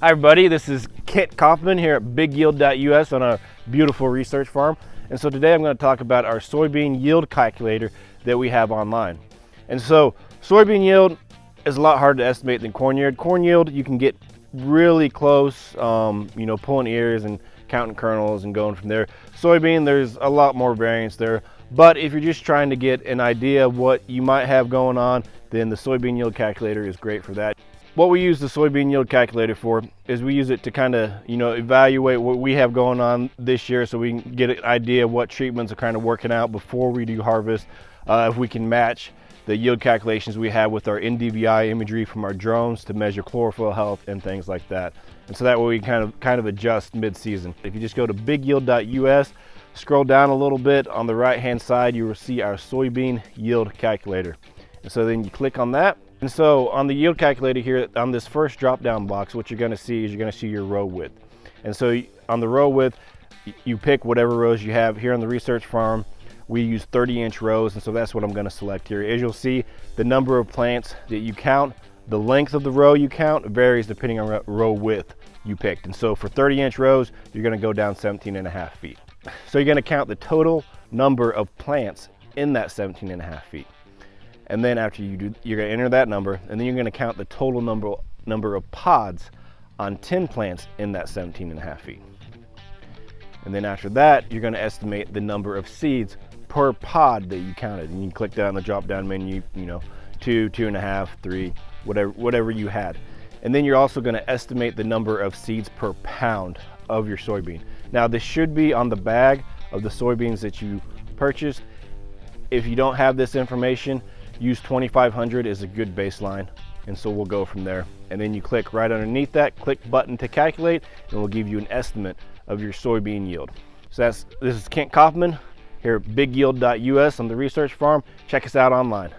Hi everybody, this is Kent Kaufman here at BigYield.us on our beautiful research farm. And so today I'm going to talk about our soybean yield calculator that we have online. And so soybean yield is a lot harder to estimate than corn yield. Corn yield, you can get really close, pulling ears and counting kernels and going from there. Soybean, there's a lot more variance there. But if you're just trying to get an idea of what you might have going on, then the soybean yield calculator is great for that. What we use the soybean yield calculator for is we use it to kind of, evaluate what we have going on this year so we can get an idea of what treatments are kind of working out before we do harvest. If we can match the yield calculations we have with our NDVI imagery from our drones to measure chlorophyll health and things like that. And so that way we kind of adjust mid-season. If you just go to BigYield.us, scroll down a little bit, on the right hand side you will see our soybean yield calculator. And so then you click on that. And so on the yield calculator here, on this first drop down box, what you're going to see is you're going to see your row width. And so on the row width, you pick whatever rows you have. Here on the research farm, we use 30-inch rows, and so that's what I'm going to select here. As you'll see, the number of plants that you count, the length of the row you count varies depending on row width you picked. And so for 30-inch rows, you're going to go down 17.5 feet. So you're going to count the total number of plants in that 17.5 feet. And then after you do, you're going to enter that number, and then you're going to count the total number of pods on 10 plants in that 17.5 feet. And then after that, you're going to estimate the number of seeds per pod that you counted. And you can click down the drop down menu, 2, 2.5, 3, whatever you had. And then you're also going to estimate the number of seeds per pound of your soybean. Now this should be on the bag of the soybeans that you purchased. If you don't have this information, use 2500 is a good baseline, and so we'll go from there. And then you click right underneath that, click button to calculate, and we'll give you an estimate of your soybean yield. So this is Kent Kaufman here at BigYield.us on the research farm. Check us out online.